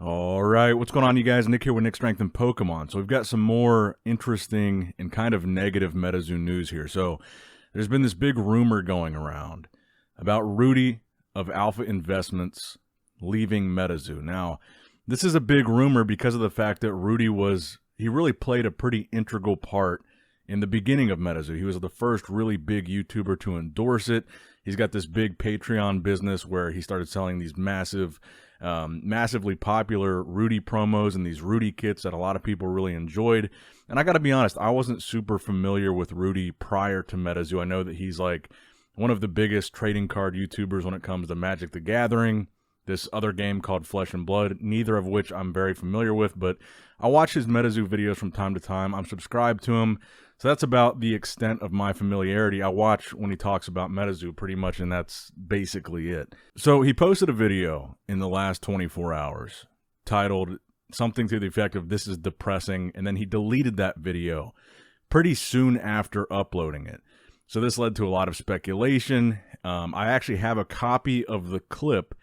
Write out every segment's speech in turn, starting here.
All right, what's going on, you guys? Nick here with Nick Strength and Pokemon. So we've got some more interesting and kind of negative Metazoo news here. So there's been this big rumor going around about Rudy of Alpha Investments leaving Metazoo. Now, this is a big rumor because of the fact that Rudy he really played a pretty integral part in the beginning of Metazoo. He was the first really big YouTuber to endorse it. He's got this big Patreon business where he started selling these massively popular Rudy promos and these Rudy kits that a lot of people really enjoyed. And I got to be honest, I wasn't super familiar with Rudy prior to Metazoo. I know that he's like one of the biggest trading card YouTubers when it comes to Magic the Gathering, this other game called Flesh and Blood, neither of which I'm very familiar with, but I watch his Metazoo videos from time to time. I'm subscribed to him, so that's about the extent of my familiarity. I watch when he talks about Metazoo pretty much, and that's basically it. So he posted a video in the last 24 hours titled something to the effect of "This is depressing," and then he deleted that video pretty soon after uploading it. So this led to a lot of speculation. I actually have a copy of the clip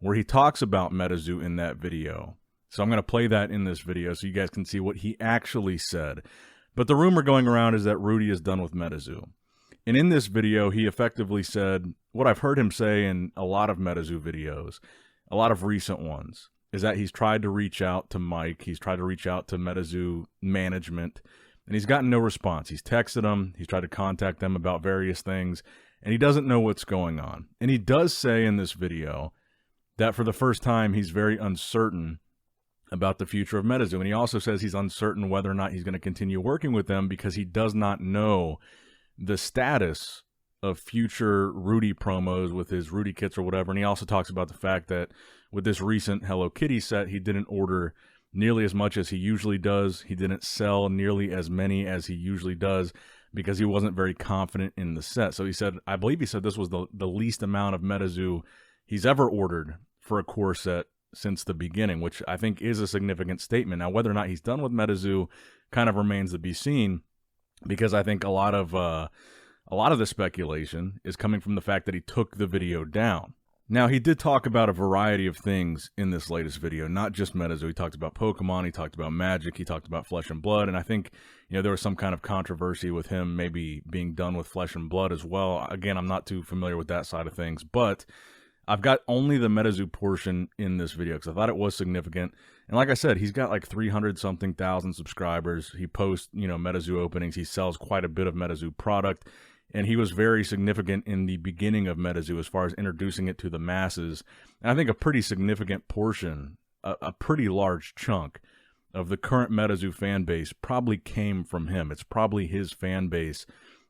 where he talks about Metazoo in that video. So I'm going to play that in this video so you guys can see what he actually said. But the rumor going around is that Rudy is done with Metazoo. And in this video, he effectively said what I've heard him say in a lot of Metazoo videos, a lot of recent ones, is that he's tried to reach out to Mike. He's tried to reach out to Metazoo management, and he's gotten no response. He's texted them. He's tried to contact them about various things, and he doesn't know what's going on. And he does say in this video that for the first time, he's very uncertain about the future of Metazoo. And he also says he's uncertain whether or not he's going to continue working with them because he does not know the status of future Rudy promos with his Rudy kits or whatever. And he also talks about the fact that with this recent Hello Kitty set, he didn't order nearly as much as he usually does. He didn't sell nearly as many as he usually does because he wasn't very confident in the set. So he said, I believe he said this was the least amount of Metazoo he's ever ordered for a core set since the beginning, which I think is a significant statement. Now, whether or not he's done with Metazoo kind of remains to be seen, because I think a lot of the speculation is coming from the fact that he took the video down. Now, he did talk about a variety of things in this latest video, not just Metazoo. He talked about Pokemon, he talked about Magic, he talked about Flesh and Blood, and I think there was some kind of controversy with him maybe being done with Flesh and Blood as well. Again, I'm not too familiar with that side of things, but I've got only the Metazoo portion in this video because I thought it was significant. And like I said, he's got like 300-something thousand subscribers. He posts, Metazoo openings. He sells quite a bit of Metazoo product. And he was very significant in the beginning of Metazoo as far as introducing it to the masses. And I think a pretty significant portion, a pretty large chunk of the current Metazoo fan base probably came from him. It's probably his fan base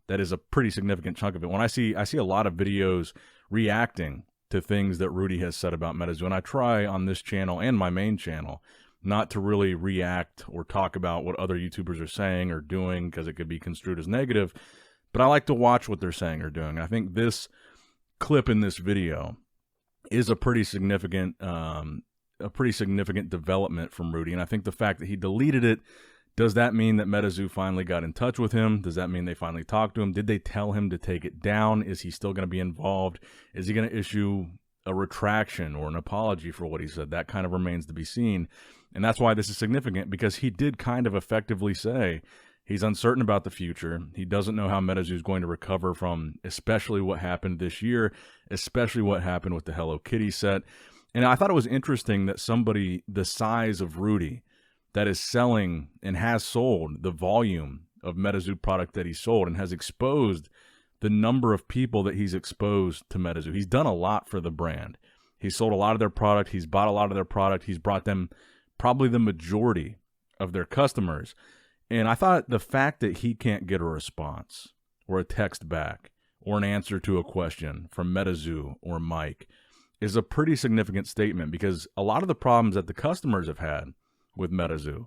that is a pretty significant chunk of it. When I see a lot of videos reacting to things that Rudy has said about Metazoo, and I try on this channel and my main channel not to really react or talk about what other YouTubers are saying or doing because it could be construed as negative, but I like to watch what they're saying or doing. I think this clip in this video is a pretty significant development from Rudy, and I think the fact that he deleted it, does that mean that Metazoo finally got in touch with him? Does that mean they finally talked to him? Did they tell him to take it down? Is he still going to be involved? Is he going to issue a retraction or an apology for what he said? That kind of remains to be seen. And that's why this is significant, because he did kind of effectively say he's uncertain about the future. He doesn't know how Metazoo is going to recover from especially what happened this year, especially what happened with the Hello Kitty set. And I thought it was interesting that somebody the size of Rudy, that is selling and has sold the volume of Metazoo product that he sold and has exposed the number of people that he's exposed to Metazoo. He's done a lot for the brand. He's sold a lot of their product. He's bought a lot of their product. He's brought them probably the majority of their customers. And I thought the fact that he can't get a response or a text back or an answer to a question from Metazoo or Mike is a pretty significant statement, because a lot of the problems that the customers have had with Metazoo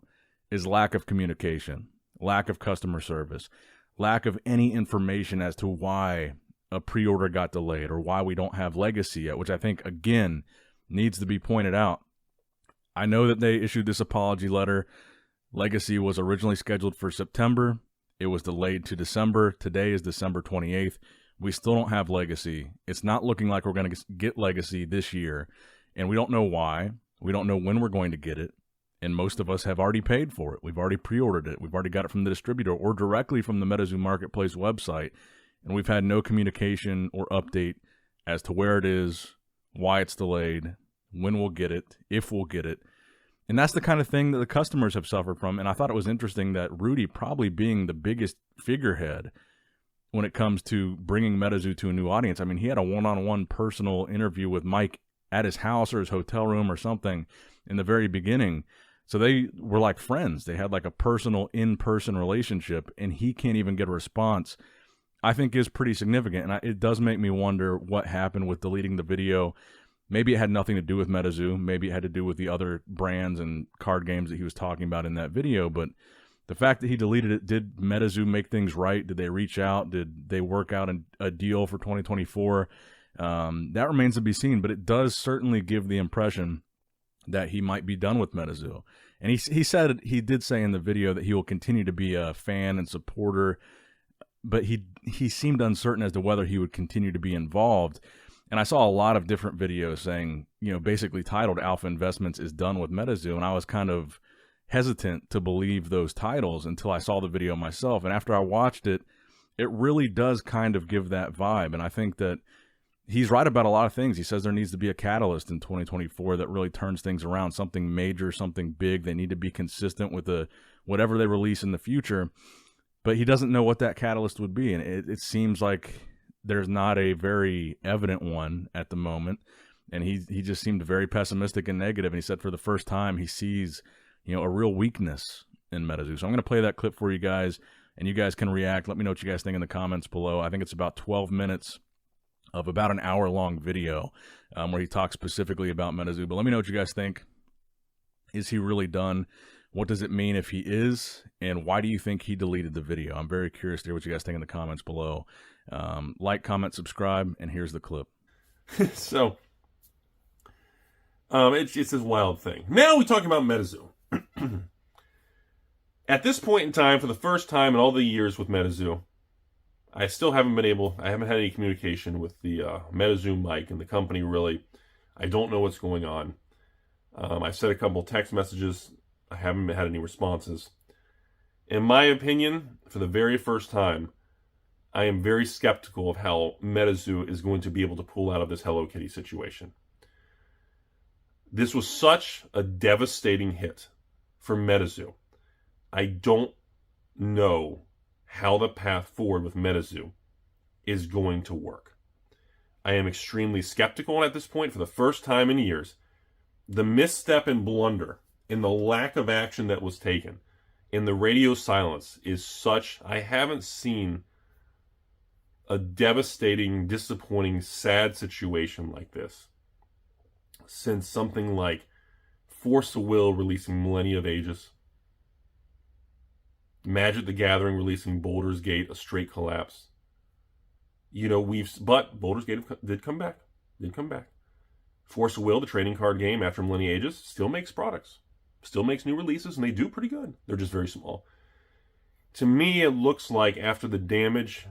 is lack of communication, lack of customer service, lack of any information as to why a pre-order got delayed or why we don't have Legacy yet, which I think, again, needs to be pointed out. I know that they issued this apology letter. Legacy was originally scheduled for September. It was delayed to December. Today is December 28th. We still don't have Legacy. It's not looking like we're going to get Legacy this year, and we don't know why. We don't know when we're going to get it. And most of us have already paid for it. We've already pre-ordered it. We've already got it from the distributor or directly from the Metazoo Marketplace website. And we've had no communication or update as to where it is, why it's delayed, when we'll get it, if we'll get it. And that's the kind of thing that the customers have suffered from. And I thought it was interesting that Rudy, probably being the biggest figurehead when it comes to bringing Metazoo to a new audience. I mean, he had a one-on-one personal interview with Mike at his house or his hotel room or something in the very beginning. So they were like friends. They had like a personal, in-person relationship, and he can't even get a response, I think is pretty significant. And it does make me wonder what happened with deleting the video. Maybe it had nothing to do with Metazoo. Maybe it had to do with the other brands and card games that he was talking about in that video. But the fact that he deleted it, did Metazoo make things right? Did they reach out? Did they work out a deal for 2024? That remains to be seen, but it does certainly give the impression that he might be done with Metazoo. And he did say in the video that he will continue to be a fan and supporter, but he seemed uncertain as to whether he would continue to be involved. And I saw a lot of different videos saying, basically titled Alpha Investments is done with Metazoo, and I was kind of hesitant to believe those titles until I saw the video myself. And after I watched it, it really does kind of give that vibe. And I think that he's right about a lot of things. He says there needs to be a catalyst in 2024 that really turns things around, something major, something big. They need to be consistent with whatever they release in the future. But he doesn't know what that catalyst would be. And it seems like there's not a very evident one at the moment. And he just seemed very pessimistic and negative. And he said for the first time he sees, a real weakness in Metazoo. So I'm going to play that clip for you guys, and you guys can react. Let me know what you guys think in the comments below. I think it's about 12 minutes of about an hour-long video where he talks specifically about Metazoo. But let me know what you guys think. Is he really done? What does it mean if he is? And why do you think he deleted the video? I'm very curious to hear what you guys think in the comments below. Like, comment, subscribe, and here's the clip. So, it's this wild thing. Now we're talking about Metazoo. At this point in time, for the first time in all the years with Metazoo, I haven't had any communication with the Metazoo Mike and the company, really. I don't know what's going on. I've sent a couple text messages. I haven't had any responses. In my opinion, for the very first time, I am very skeptical of how Metazoo is going to be able to pull out of this Hello Kitty situation. This was such a devastating hit for Metazoo. I don't know how the path forward with Metazoo is going to work. I am extremely skeptical at this point for the first time in years. The misstep and blunder in the lack of action that was taken in the radio silence is such, I haven't seen a devastating, disappointing, sad situation like this since something like Force of Will releasing Millennia of Aegis, Magic the Gathering releasing Baldur's Gate, a straight collapse. But Baldur's Gate did come back. Force of Will, the trading card game after Millennia Aegis, still makes products. Still makes new releases, and they do pretty good. They're just very small. To me, it looks like after the damage,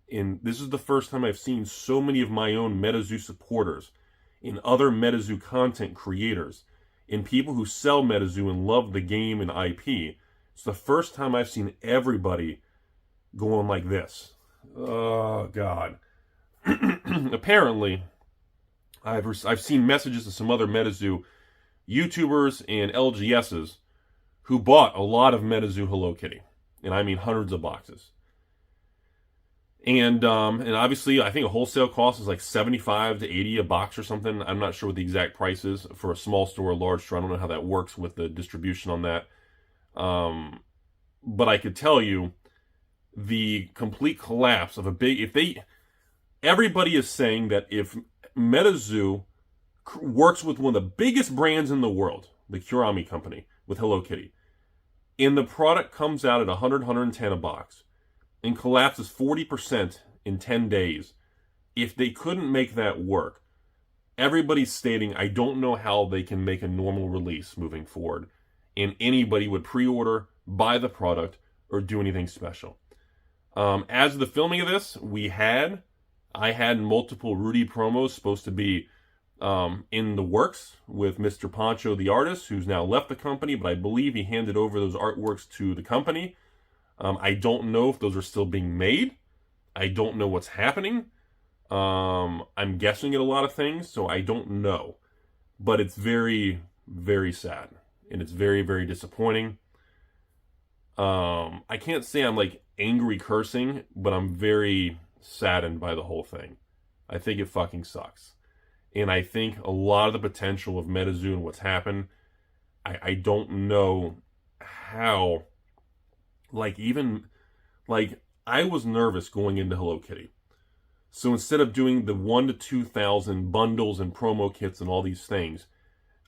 this is the first time I've seen so many of my own Metazoo supporters, in other Metazoo content creators, in people who sell Metazoo and love the game and IP. It's the first time I've seen everybody going like this. Oh, God. Apparently, I've seen messages to some other Metazoo YouTubers and LGSs who bought a lot of Metazoo Hello Kitty. And I mean hundreds of boxes. And obviously, I think a wholesale cost is like $75 to $80 a box or something. I'm not sure what the exact price is for a small store or large store. I don't know how that works with the distribution on that. But I could tell you the complete collapse of everybody is saying that if Metazoo works with one of the biggest brands in the world, the Kurami company, with Hello Kitty, and the product comes out at $100, $110 a box, and collapses 40% in 10 days, if they couldn't make that work, everybody's stating, I don't know how they can make a normal release moving forward, and anybody would pre-order, buy the product, or do anything special. As of the filming of this, I had multiple Rudy promos supposed to be in the works with Mr. Poncho, the artist, who's now left the company, but I believe he handed over those artworks to the company. I don't know if those are still being made. I don't know what's happening. I'm guessing at a lot of things, so I don't know. But it's very, very sad. And it's very, very disappointing. I can't say I'm like angry cursing, but I'm very saddened by the whole thing. I think it fucking sucks. And I think a lot of the potential of Metazoo and what's happened, I don't know how, like I was nervous going into Hello Kitty. So instead of doing the 1,000 to 2,000 bundles and promo kits and all these things,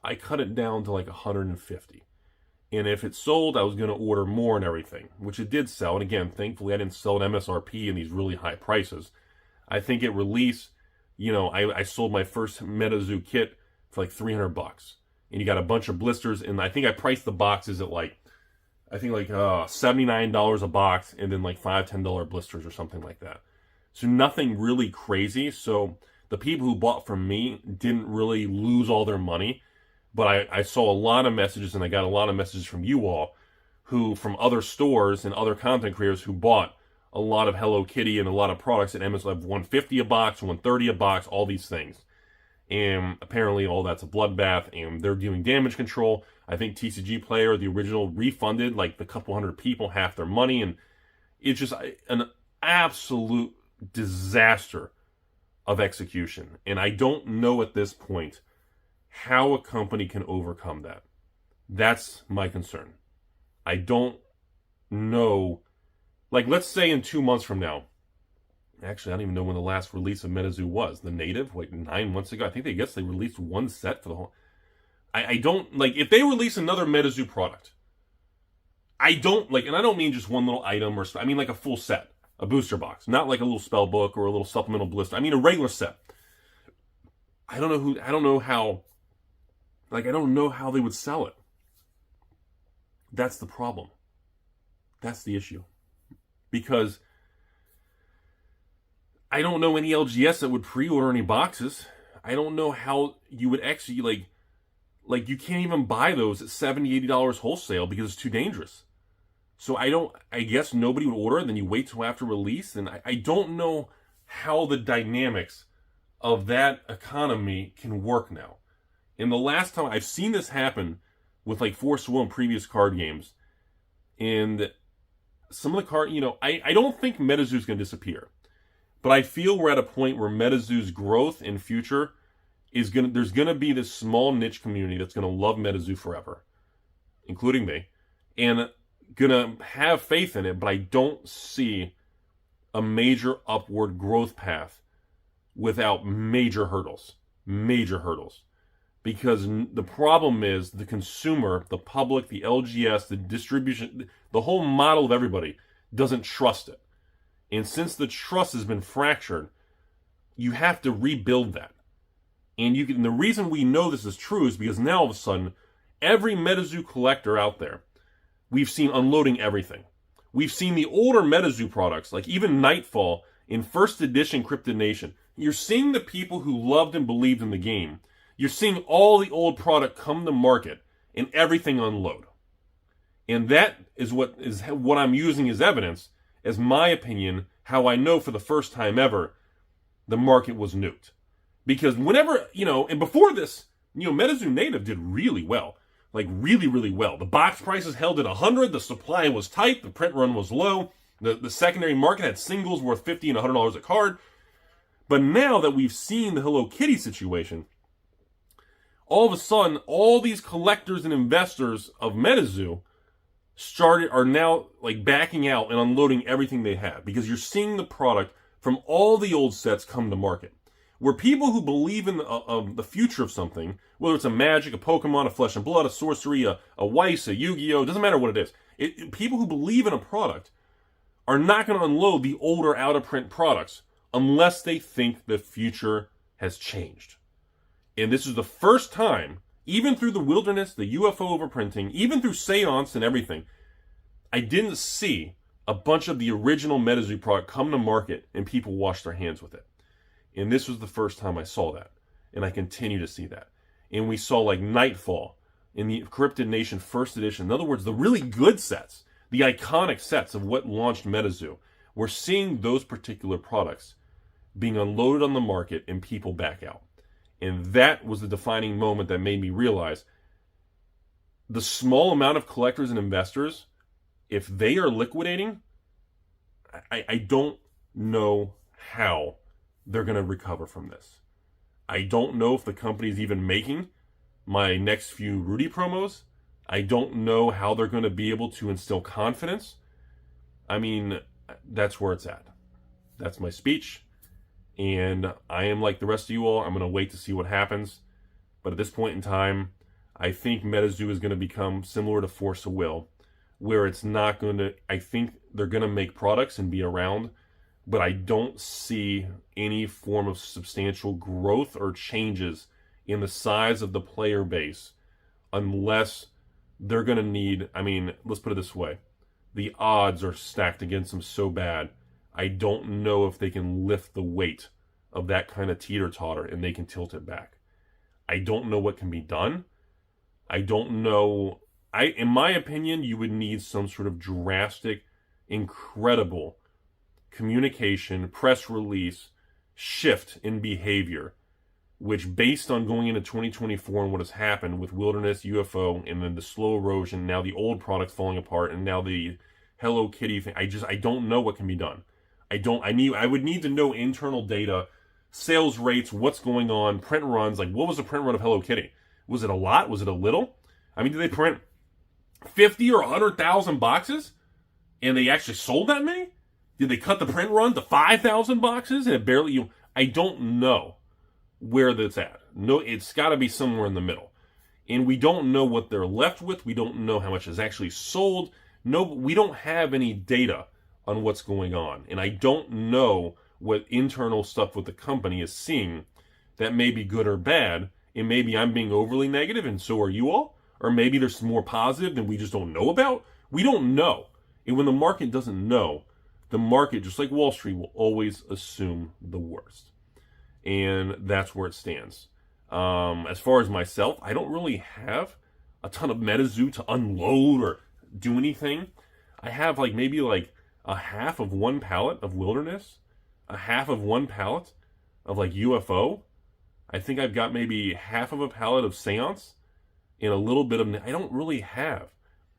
I cut it down to like 150. And if it sold, I was going to order more and everything, which it did sell. And again, thankfully, I didn't sell at MSRP in these really high prices. I think it released, I sold my first Metazoo kit for like $300. And you got a bunch of blisters. And I think I priced the boxes at $79 a box, and then like $5, $10 blisters or something like that. So nothing really crazy. So the people who bought from me didn't really lose all their money. But I saw a lot of messages, and I got a lot of messages from you all from other stores and other content creators who bought a lot of Hello Kitty and a lot of products at Amazon, $150 a box, $130 a box, all these things. And apparently all that's a bloodbath, and they're doing damage control. I think TCG Player, the original, refunded like the couple hundred people half their money, and it's just an absolute disaster of execution. And I don't know at this point how a company can overcome that. That's my concern. I don't know. Like, let's say in 2 months from now, actually, I don't even know when the last release of Metazoo was. The native, 9 months ago. I think they released one set for the whole. I don't, like, if they release another Metazoo product, I don't, like, and I don't mean just one little item I mean like a full set, a booster box, not like a little spell book or a little supplemental blister. I mean a regular set. I don't know how they would sell it. That's the problem. That's the issue. Because I don't know any LGS that would pre-order any boxes. I don't know how you would actually, like you can't even buy those at $70, $80 wholesale because it's too dangerous. So I guess nobody would order it, then you wait till after release. And I don't know how the dynamics of that economy can work now. And the last time I've seen this happen with like Force Will and previous card games, and some of the card, I don't think Metazoo is going to disappear, but I feel we're at a point where Metazoo's growth in future there's going to be this small niche community that's going to love Metazoo forever, including me, and going to have faith in it, but I don't see a major upward growth path without major hurdles. Because the problem is the consumer, the public, the LGS, the distribution, the whole model of everybody doesn't trust it. And since the trust has been fractured, you have to rebuild that. And the reason we know this is true is because now all of a sudden, every Metazoo collector out there, we've seen unloading everything. We've seen the older Metazoo products, like even Nightfall in first edition Cryptid Nation. You're seeing the people who loved and believed in the game. You're seeing all the old product come to market and everything unload. And that is what I'm using as evidence, as my opinion, how I know for the first time ever the market was nuked. Because whenever, and before this, Metazoo Native did really well. Like really, really well. The box prices held at 100, the supply was tight, the print run was low, the secondary market had singles worth $50 and $100 a card. But now that we've seen the Hello Kitty situation, all of a sudden, all these collectors and investors of Metazoo are now like backing out and unloading everything they have, because you're seeing the product from all the old sets come to market. Where people who believe in the future of something, whether it's a Magic, a Pokemon, a Flesh and Blood, a Sorcery, a Weiss, a Yu-Gi-Oh!, doesn't matter what it is. People who believe in a product are not going to unload the older out-of-print products unless they think the future has changed. And this is the first time, even through the Wilderness, the UFO overprinting, even through Seance and everything, I didn't see a bunch of the original Metazoo product come to market and people wash their hands with it. And this was the first time I saw that. and I continue to see that. And we saw like Nightfall in the Cryptid Nation first edition. In other words, the really good sets, the iconic sets of what launched Metazoo. We're seeing those particular products being unloaded on the market and people back out. And that was the defining moment that made me realize the small amount of collectors and investors, if they are liquidating, I don't know how they're going to recover from this. I don't know if the company's even making my next few Rudy promos. I don't know how they're going to be able to instill confidence. I mean, that's where it's at. That's my speech. And I am like the rest of you all. I'm going to wait to see what happens. But at this point in time, I think Metazoo is going to become similar to Force of Will, where it's not going to, I think they're going to make products and be around, but I don't see any form of substantial growth or changes in the size of the player base unless they're going to need, I mean, let's put it this way. The odds are stacked against them so bad. I don't know if they can lift the weight of that kind of teeter-totter and they can tilt it back. I don't know what can be done. I don't know. In my opinion, you would need some sort of drastic, incredible communication, press release, shift in behavior, which based on going into 2024 and what has happened with Wilderness, UFO, and then the slow erosion, now the old products falling apart, and now the Hello Kitty thing, I don't know what can be done. I would need to know internal data, sales rates, what's going on, print runs, like what was the print run of Hello Kitty? Was it a lot? Was it a little? I mean, did they print 50 or 100,000 boxes and they actually sold that many? Did they cut the print run to 5,000 boxes and it barely, I don't know where that's at. No, it's got to be somewhere in the middle. And we don't know what they're left with. We don't know how much is actually sold. No, we don't have any data on what's going on. And I don't know what internal stuff with the company is seeing that may be good or bad. And maybe I'm being overly negative and so are you all. Or maybe there's some more positive than we just don't know about. We don't know. And when the market doesn't know, the market, just like Wall Street, will always assume the worst. And that's where it stands. As far as myself, I don't really have a ton of Metazoo to unload or do anything. I have maybe a half of one pallet of Wilderness, a half of one pallet of UFO. I think I've got maybe half of a pallet of Seance and a little bit of, I don't really have.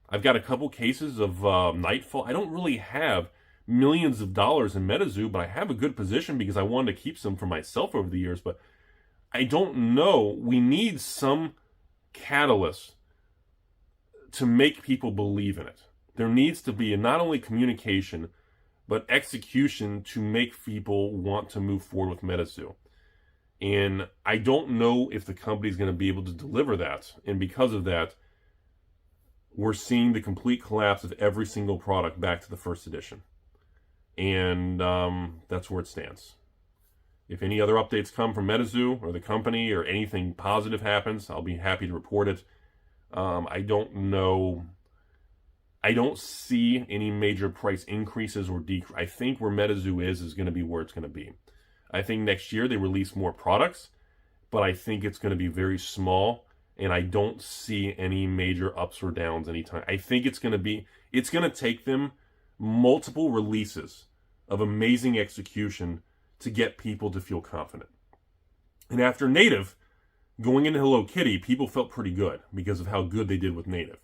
I've got a couple cases of Nightfall. I don't really have millions of dollars in Metazoo, but I have a good position because I wanted to keep some for myself over the years. But I don't know. We need some catalyst to make people believe in it. There needs to be not only communication, but execution to make people want to move forward with Metazoo. And I don't know if the company's going to be able to deliver that. And because of that, we're seeing the complete collapse of every single product back to the first edition. And that's where it stands. If any other updates come from Metazoo or the company or anything positive happens, I'll be happy to report it. I don't know. I don't see any major price increases or decreases. I think where Metazoo is going to be where it's going to be. I think next year they release more products, but I think it's going to be very small, and I don't see any major ups or downs anytime. I think it's going to take them multiple releases of amazing execution to get people to feel confident. And after Native, going into Hello Kitty, people felt pretty good because of how good they did with Native.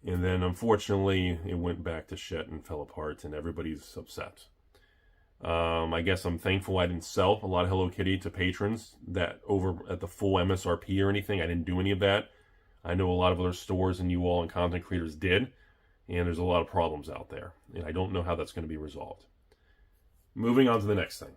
And then, unfortunately, it went back to shit and fell apart, and everybody's upset. I guess I'm thankful I didn't sell a lot of Hello Kitty to patrons that over at the full MSRP or anything. I didn't do any of that. I know a lot of other stores and you all and content creators did, and there's a lot of problems out there. And I don't know how that's going to be resolved. Moving on to the next thing.